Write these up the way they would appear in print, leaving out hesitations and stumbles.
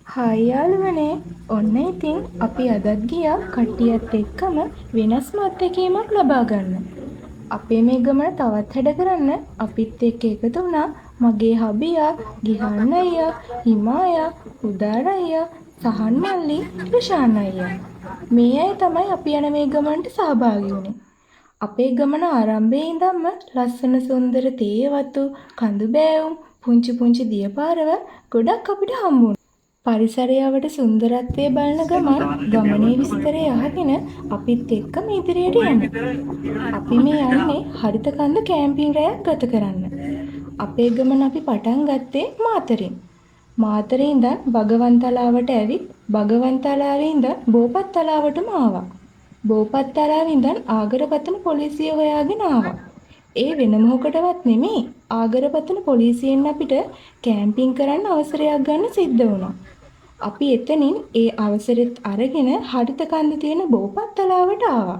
Hi යාළුවනේ. ඔන්න ඉතින් අපි අදත් ගියා කට්ටියත් එක්කම වෙනස්ම අත්දැකීමක් ලබා ගන්න. අපේ මේ ගමන තවත් හැඩ කරන්න අපිත් එක්ක එකතු වුණා මගේ හබියා, ගිහන් අයියා, හිමායා, උදාර අයියා, සහන් මල්ලි, ප්‍රශාන් අයියා. මේ අය තමයි අපි යන මේ ගමනට සහභාගී වුණේ. අපේ ගමන ආරම්භයේ ඉඳන්ම ලස්සන සුන්දර තේ වතු, කඳු බෑවුම්, පුංචි පුංචි දියපාරවල් ගොඩක් අපිට හම්බ වුණා. පරිසරයවට සුන්දරත්වය බලන ගමන් ගමනේ විස්තරය අහගෙන අපිත් එක්කම ඉදිරියට යමු. අපි මේ යන්නේ හරිත කන්ද කැම්පින් රැයක් ගත කරන්න. අපේ ගමන අපි පටන් ගත්තේ මාතරෙන්. මාතරේ ඉඳන් භගවන් තලාවට ඇවිත් භගවන් තලාවේ ඉඳන් බෝපත් තලාවටම ආවා. බෝපත් තලාවේ ඉඳන් ආගරපතන පොලිසිය හොයාගෙන ආවා. ඒ වෙන මොකටවත් නෙමෙයි ආගරපතන පොලිසියෙන් අපිට කැම්පින් කරන්න අවසරයක් ගන්න සිද්ධ වුණා. අපි එතනින් ඒ අවසරෙත් අරගෙන හරිත කන්ද තියෙන බෝපත් තලාවට ආවා.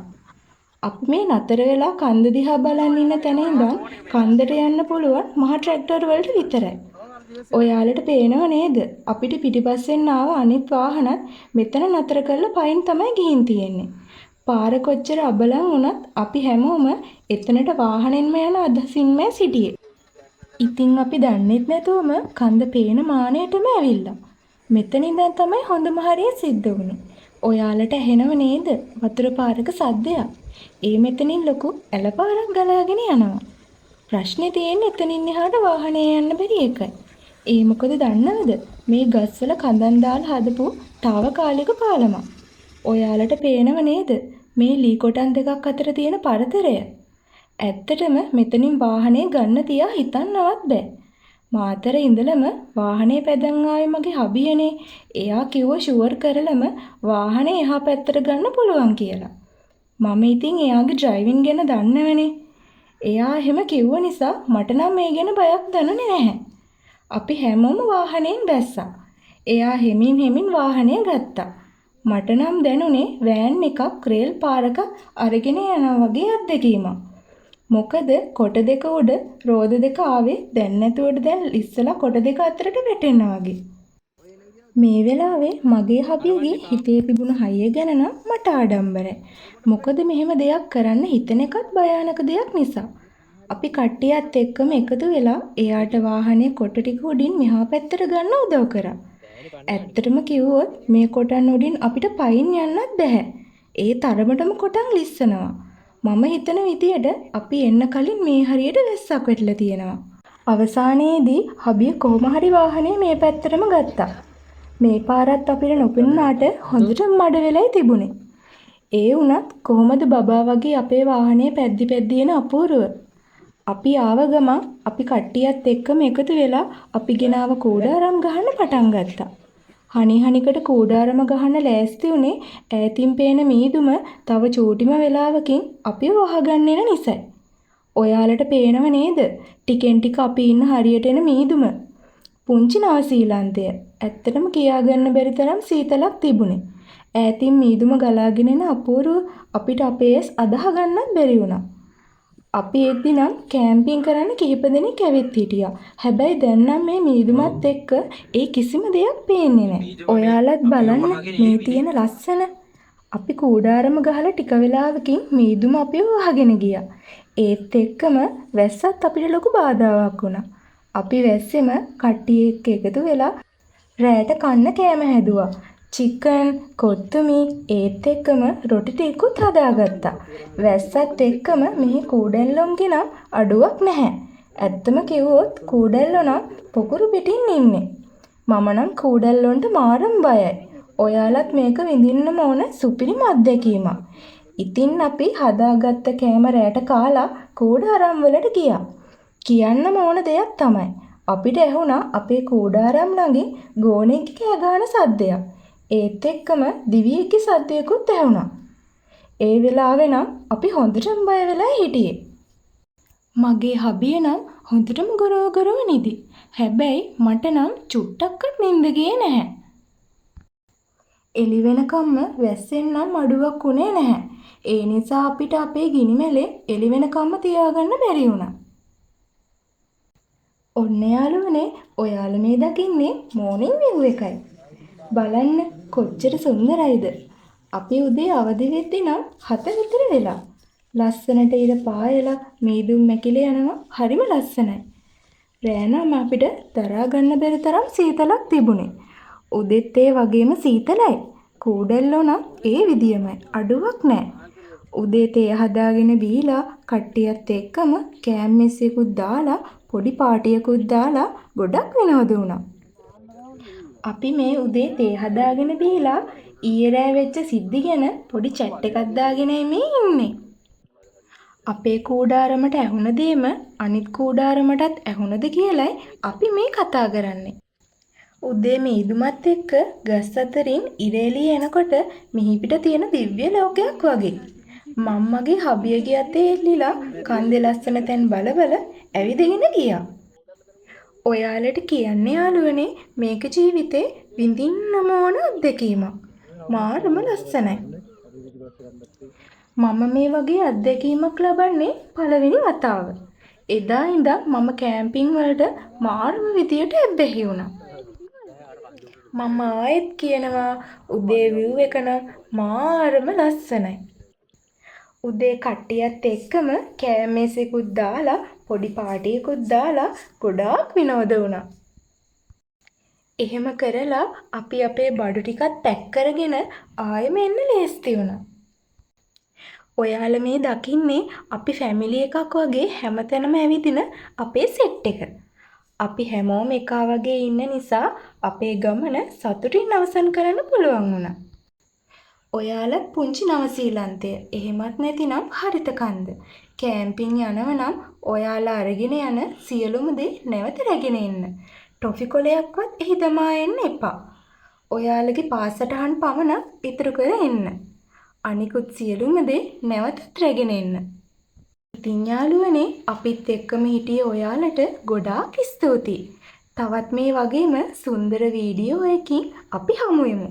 අපි මේ නතර වෙලා කන්ද දිහා බලන් ඉන්න තැන ඉඳන් කන්දට යන්න පුළුවන් මහ ට්‍රැක්ටර් වලට විතරයි. ඔයාලට පේනව නේද? අපිට පිටිපස්සෙන් ආව අනිත් වාහනත් මෙතන නතර කරලා පයින් තමයි ගිහින් තියෙන්නේ. පාර කොච්චර අබලන් වුණත් අපි හැමෝම එතනට වාහනෙන්ම යන අදහසින්ම සිටියේ. ඉතින් අපි දන්නෙත් නැතුවම කන්ද පේන මානෙටම ඇවිල්ලා. මෙතන ඉඳන් තමයි හොඳම හරිය සිද්ධ වුනේ. ඔයාලට ඇහෙනව නේද? වතුර පාරක සද්දයක්. ඒ මෙතනින් ලොකු ඇලපාරක් ගලාගෙන යනවා. ප්‍රශ්නේ තියෙන්නේ එතනින් එහාට වාහනේ යන්න බැරි එකයි. ඒ මොකද දන්නවද? මේ ගස්වල කඳන් දාලා හදපු తాවකාලික පාලමක්. ඔයාලට පේනව නේද? මේ ලී කොටන් දෙකක් අතර තියෙන පරතරය. ඇත්තටම මෙතනින් වාහනේ ගන්න තියා හිතන්නවත් බෑ. මාතර ඉඳලම වාහනේ පැදන් ආවේ මගේ හබියනේ. එයා කිව්ව ෂුවර් කරලම වාහනේ එහා පැත්තට ගන්න පුළුවන් කියලා. මම ඉතින් එයාගේ ඩ්‍රයිවිං ගැන දන්නවනේ. එයා එහෙම කිව්ව නිසා මට නම් මේ ගැන බයක් දැනුනේ නැහැ. අපි හැමෝම වාහනයෙන් බැස්සා. එයා හෙමින් වාහනය ගත්තා. මට නම් දැනුනේ වෑන් එකක් රේල් පාරක අරගෙන යනවා වගේ අත්දැකීමක්. මොකද කොට දෙක උඩ රෝද දෙක ආවේ දැන් නැතුවට දැන් ඉස්සලා කොට දෙක අතරට වැටෙනවා වගේ. මේ වෙලාවේ මගේ හබියගේ හිතේ තිබුණ හයිය ගැන නම් මට ආඩම්බරයි. මොකද මෙහෙම දෙයක් කරන්න හිතන එකත් භයානක දෙයක් නිසා. අපි කට්ටියත් එක්කම එකතු වෙලා එයාට වාහනේ කොට ටික උඩින් මෙහා පැත්තට ගන්න උදව් කරා. ඇත්තටම කිව්වොත් මේ කොටන් උඩින් අපිට පයින් යන්නත් බෑ. ඒ තරමටම කොටන් ලිස්සනවා. මම හිතන විදියට අපි එන්න කලින් මේ හරියට වැස්සක් වැටලා තියෙනවා. අවසානයේදී හබිය කොහොම හරි වාහනේ මේ පැත්තටම ගත්තා. මේ පාරත් අපිට නොපෙනුනාට හොඳටම මඩ වෙලයි තිබුණේ. ඒ වුණත් කොහොමද බබා වගේ අපේ වාහනේ පැද්දි යන අපූර්ව. අපි ආව ගමන් අපි කට්ටියත් එක්කම එකතු වෙලා අපි ගෙනාව කූඩාරම් ගහන්න පටන් ගත්තා. හනිකට කූඩාරම ගහන්න ලෑස්ති උනේ ඈතින් පේන මීදුම තව චූටිම වෙලාවකින් අපිව වහගන්න එන නිසයි. ඔයාලට පේනව නේද? ටිකෙන් ටික අපි ඉන්න හරියට එන මීදුම. පුංචි නවසීලන්තය. ඇත්තටම කියාගන්න බැරි තරම් සීතලක් තිබුණේ. ඈතින් මීදුම ගලාගෙන එන අපූර්ව අපිට අපේ ඇස් අදාහ ගන්නත් බැරි වුණා. අපි එද්දි නම් කැම්පින් කරන්න කිහිප දෙනෙක් ඇවිත් හිටියා. හැබැයි දැන් නම් මේ මීදුමත් එක්ක ඒ කිසිම දෙයක් පේන්නේ නැහැ. ඔයාලත් බලන්න මේ තියෙන ලස්සන. අපි කූඩාරම ගහලා ටික වෙලාවකින් මීදුම අපිව වහගෙන ගියා. ඒත් එක්කම වැස්සත් අපිට ලොකු බාධාවක් වුණා. අපි වැස්සෙම කට්ටිය එක්ක එකතු වෙලා රෑට කන්න කෑම හැදුවා. චිකන්, කොත්තුමි ඒත් එක්කම රොටි ටිකකුත් හදාගත්තා. වැස්සත් එක්කම මෙහි කූඩැල්ලොන්ගේ නම් අඩුවක් නැහැ. ඇත්තම කිව්වොත් කූඩැල්ලෝ නම් පොකුරු පිටින් ඉන්නේ. මම නම් කූඩැල්ලොන්ට මාරම් බයයි. ඔයාලත් මේක විඳින්නම ඕන සුපිරිම අත්දැකීමක්. ඉතින් අපි හදාගත්ත කෑම රෑට කාලා කූඩාරම් වලට ගියා. කියන්නම ඕන දෙයක් තමයි. අපිට ඇහුණා අපේ කූඩාරම් ළඟින් ගෝනෙක්ගේ කෑ ගහන සද්දයක්. ඒත් එක්කම දිවියෙක්ගේ සද්දයකුත් ඇහුණා. ඒ වෙලාවේ නම් අපි හොඳටම බය වෙලා හිටියේ. මගේ හබිය නම් හොඳටම ගොරව නිදි. හැබැයි මට නම් චුට්ටක්වත් නිින්ද ගියේ නැහැ. එළි වෙනකම්ම වැස්සෙන් නම් අඩුවක් උනේ නැහැ. ඒ නිසා අපිට අපේ ගිනිමැලේ එළි වෙනකම්ම තියාගන්න බැරි වුණා. ඔන්න යාළුවනේ, ඔයාලා මේ දකින්නේ මෝර්නින් විව් එකයි. බලන්න කොච්චර සුන්දරයිද. අපි උදේ අවදි වෙද්දි නම් 7 විතර වෙලා. ලස්සනට ඉර පායලා මීදුම් මැකිලා යනවා හරිම ලස්සනයි. රෑ නම් අපිට දරා ගන්න බැරි තරම් සීතලක් තිබුණේ. උදෙත් ඒ වගේම සීතලයි. කූඩැල්ලෝ නම් ඒ විදියමයි. අඩුවක් නැහැ. උදේ තේ හදාගෙන බීලා කට්ටියත් එක්කම කෑම මෙස්සෙකුත් දාලා පොඩි පාටියකුත් දාලා ගොඩක් විනෝද වුණා. අපි මේ උදේ තේ හදාගෙන බීලා ඊයේ රෑ වෙච්ච සිද්ධි ගැන පොඩි chat එකක් දාගෙනයි මේ ඉන්නේ. අපේ කූඩාරමට ඇහුණ දේම අනිත් කූඩාරමටත් ඇහුණද කියලයි අපි මේ කතා කරන්නේ. උදේ මීදුමත් එක්ක ගස් අතරින් ඉර එළිය එනකොට මිහිපිට තියෙන දිව්‍ය ලෝකයක් වගේ. මම්මගේ හබියගේ අතේ එල්ලිලා කන්දේ ලස්සන තැන් බල ඇවිදගෙන ගියා. ඔයාලට කියන්න යාළුවනේ මේක ජීවිතේ විඳින්නම ඕන අත්දැකීමක්. මාරම ලස්සනයි. මම මේ වගේ අත්දැකීමක් ලබන්නේ පළවෙනි වතාව. එදා ඉඳන් මම කැම්පින් වලට මාරම විදියට ඇබ්බැහි වුණා. මම ආයෙත් කියනවා උදේ view එක නම් මාරම ලස්සනයි. උදේ කට්ටියත් එක්කම කෑම මේසෙකුත් දාලා පොඩි පාටියකුත් දාලා ගොඩාක් විනෝද වුණා. එහෙම කරලා අපි අපේ බඩු ටිකත් පැක් කරගෙන ආයෙම එන්න ලෑස්ති වුණා. ඔයාලා මේ දකින්නේ අපි ෆැමිලි එකක් වගේ හැමතැනම ඇවිදින අපේ සෙට් එක. අපි හැමෝම එකා වගේ ඉන්න නිසා අපේ ගමන සතුටින් අවසන් කරන්න පුළුවන් වුණා. ඔයාලත් පුංචි නවසීලන්තය එහෙමත් නැතිනම් හරිතකන්ද කැම්පින් යනව නම් ඔයාලා අරගෙන යන සියලුම දේ නැවත රැගෙන එන්න. ටොෆි කොලයක්වත් එහි දමා එන්න එපා. ඔයාලගේ පාසටහන් පමණක් ඉතුරු කර එන්න. අනිකුත් සියලුම දේ නැවතත් රැගෙන එන්න. ඉතින් යාළුවනේ අපිත් එක්කම හිටිය ඔයාලට ගොඩාක් ස්තුතියි. තවත් මේ වගේම සුන්දර වීඩියෝ එකකින් අපි හමු වෙමු.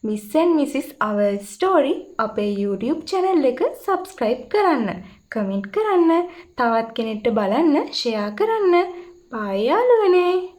Miss and Mrs. Our Story අපේ YouTube channel එක subscribe කරන්න, comment කරන්න, තවත් කෙනෙක්ට බලන්න share කරන්න. bye යාළුවනේ.